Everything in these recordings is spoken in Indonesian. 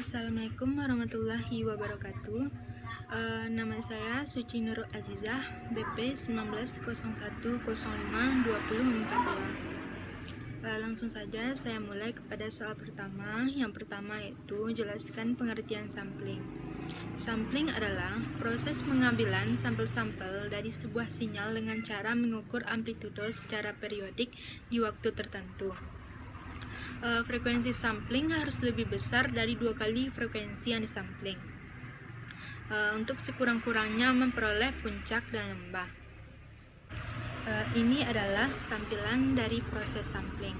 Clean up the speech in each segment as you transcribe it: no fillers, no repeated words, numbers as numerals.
Assalamualaikum warahmatullahi wabarakatuh. Nama saya Suci Nurul Azizah, BP 1901052042. Langsung saja saya mulai kepada soal pertama. Yang pertama yaitu jelaskan pengertian sampling. Sampling adalah proses pengambilan sampel-sampel dari sebuah sinyal dengan cara mengukur amplitudo secara periodik di waktu tertentu. Frekuensi sampling harus lebih besar dari 2 kali frekuensi yang disampling untuk sekurang-kurangnya memperoleh puncak dan lembah. Ini adalah tampilan dari proses sampling.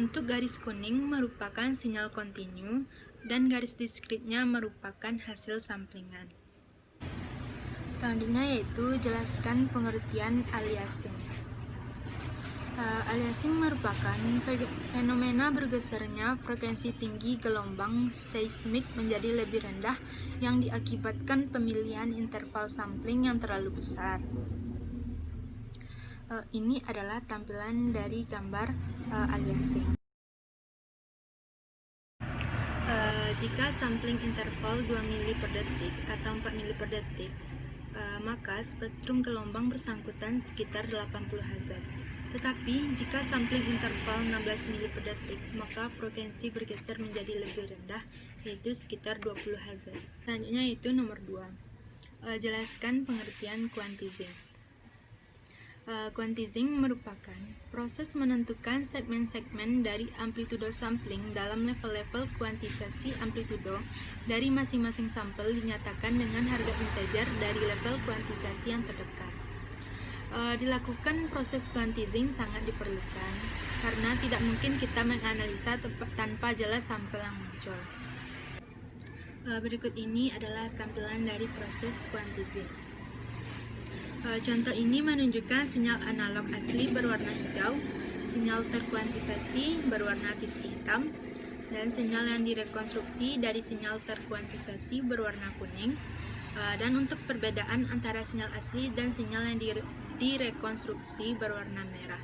Untuk garis kuning merupakan sinyal kontinu dan garis diskritnya merupakan hasil samplingan. Selanjutnya yaitu jelaskan pengertian aliasing. Aliasing merupakan fenomena bergesernya frekuensi tinggi gelombang seismik menjadi lebih rendah yang diakibatkan pemilihan interval sampling yang terlalu besar. Ini adalah tampilan dari gambar aliasing. Jika sampling interval 2 mili per detik atau 4 mili per detik, maka spektrum gelombang bersangkutan sekitar 80 Hz. Tetapi jika sampling interval 16 mili per detik, maka frekuensi bergeser menjadi lebih rendah, yaitu sekitar 20 Hz. Selanjutnya itu nomor 2. Jelaskan pengertian quantizing. Quantizing merupakan proses menentukan segmen-segmen dari amplitudo sampling dalam level-level kuantisasi amplitudo dari masing-masing sampel dinyatakan dengan harga integer dari level kuantisasi yang terdekat. Dilakukan proses quantizing sangat diperlukan karena tidak mungkin kita menganalisa tanpa jelas sampel yang muncul. Berikut ini adalah tampilan dari proses quantizing. Contoh ini menunjukkan sinyal analog asli berwarna hijau, sinyal terkuantisasi berwarna titik hitam, dan sinyal yang direkonstruksi dari sinyal terkuantisasi berwarna kuning. Dan untuk perbedaan antara sinyal asli dan sinyal yang direkonstruksi berwarna merah.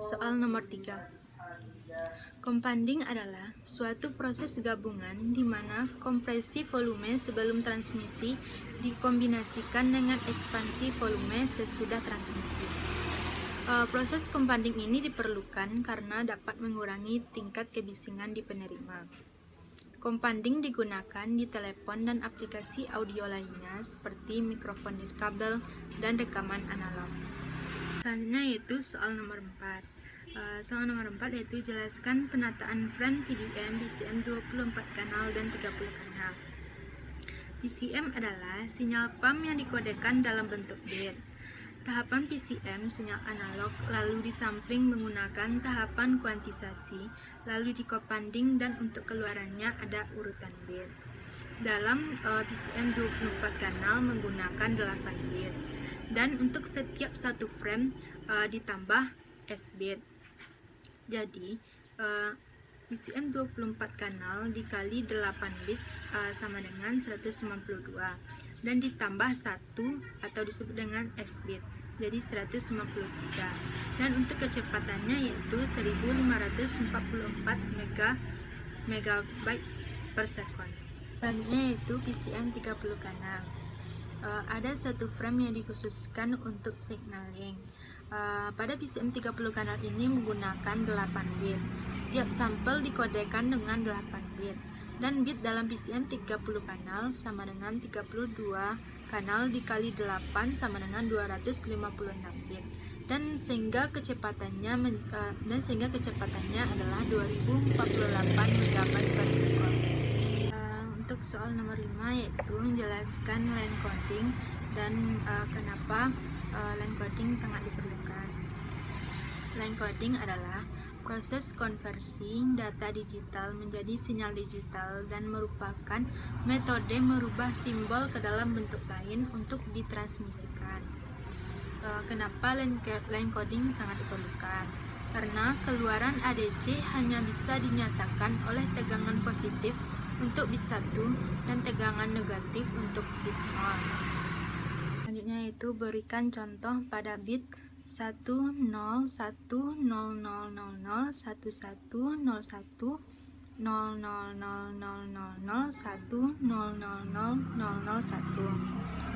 Soal nomor 3. Compounding adalah suatu proses gabungan di mana kompresi volume sebelum transmisi dikombinasikan dengan ekspansi volume sesudah transmisi. Proses compounding ini diperlukan karena dapat mengurangi tingkat kebisingan di penerima. Compounding digunakan di telepon dan aplikasi audio lainnya seperti mikrofon nirkabel dan rekaman analog. Selanjutnya yaitu soal nomor 4. Soal nomor 4 yaitu jelaskan penataan frame TDM, PCM 24 kanal dan 30 kanal. PCM adalah sinyal pump yang dikodekan dalam bentuk bit. Tahapan PCM sinyal analog lalu disampling menggunakan tahapan kuantisasi, lalu dicompounding dan untuk keluarannya ada urutan bit. Dalam PCM 24 kanal menggunakan 8 bit. Dan untuk setiap satu frame ditambah S bit. Jadi PCM 24 kanal dikali 8 bits sama dengan 192 dan ditambah 1 atau disebut dengan S bit, jadi 193. Dan untuk kecepatannya yaitu 1544 megabyte per second. Selanjutnya yaitu PCM 30 kanal. Ada satu frame yang dikhususkan untuk signaling. Pada PCM 30 kanal ini menggunakan 8 bit. Tiap sampel dikodekan dengan 8 bit. Dan bit dalam PCM 30 kanal sama dengan 32 kanal dikali 8 sama dengan 256 bit. Dan sehingga kecepatannya adalah 2048 megabyte per second. Untuk soal nomor 5 yaitu menjelaskan line coding dan kenapa line coding sangat diperlukan. Line coding adalah proses konversi data digital menjadi sinyal digital dan merupakan metode merubah simbol ke dalam bentuk lain untuk ditransmisikan. Kenapa line coding sangat diperlukan? Karena keluaran ADC hanya bisa dinyatakan oleh tegangan positif untuk bit 1 dan tegangan negatif untuk bit 0. Selanjutnya itu berikan contoh pada bit 1010001101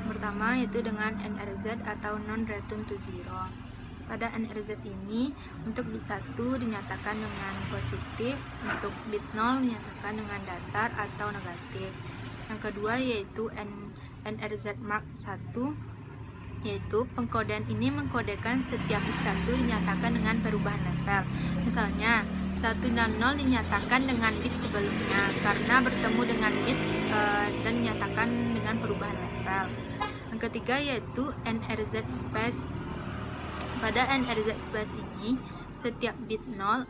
Pertama yaitu dengan NRZ atau non-return to zero. Pada NRZ ini untuk bit 1 dinyatakan dengan positif, untuk bit 0 dinyatakan dengan datar atau negatif. Yang kedua yaitu NRZ mark 1, yaitu pengkodean ini mengkodekan setiap bit 1 dinyatakan dengan perubahan level. Misalnya 1 dan 0 dinyatakan dengan bit sebelumnya karena bertemu dengan bit dan dinyatakan dengan perubahan level. Yang ketiga yaitu NRZ space. Pada NRZ space ini setiap bit 0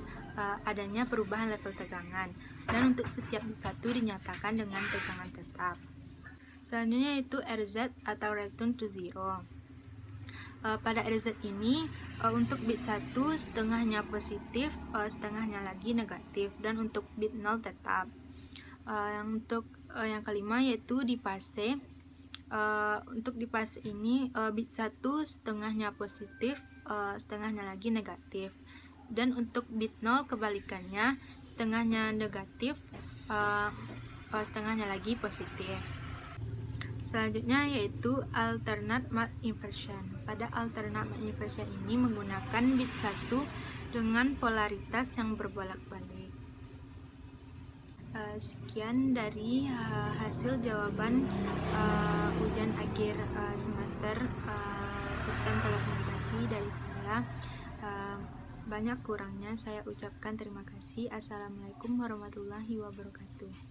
adanya perubahan level tegangan, dan untuk setiap bit 1 dinyatakan dengan tegangan tetap. Selanjutnya yaitu RZ atau return to zero. Pada RZ ini untuk bit 1 setengahnya positif, setengahnya lagi negatif, dan untuk bit 0 tetap. Untuk yang kelima yaitu di fase. Untuk di fase ini bit 1 setengahnya positif, setengahnya lagi negatif, dan untuk bit 0 kebalikannya, setengahnya negatif, setengahnya lagi positif. Selanjutnya yaitu alternate mark inversion. Pada alternate mark inversion ini menggunakan bit 1 dengan polaritas yang berbolak-balik. Sekian dari hasil jawaban ujian akhir semester sistem telekomunikasi dari saya. Banyak kurangnya saya ucapkan terima kasih. Assalamualaikum warahmatullahi wabarakatuh.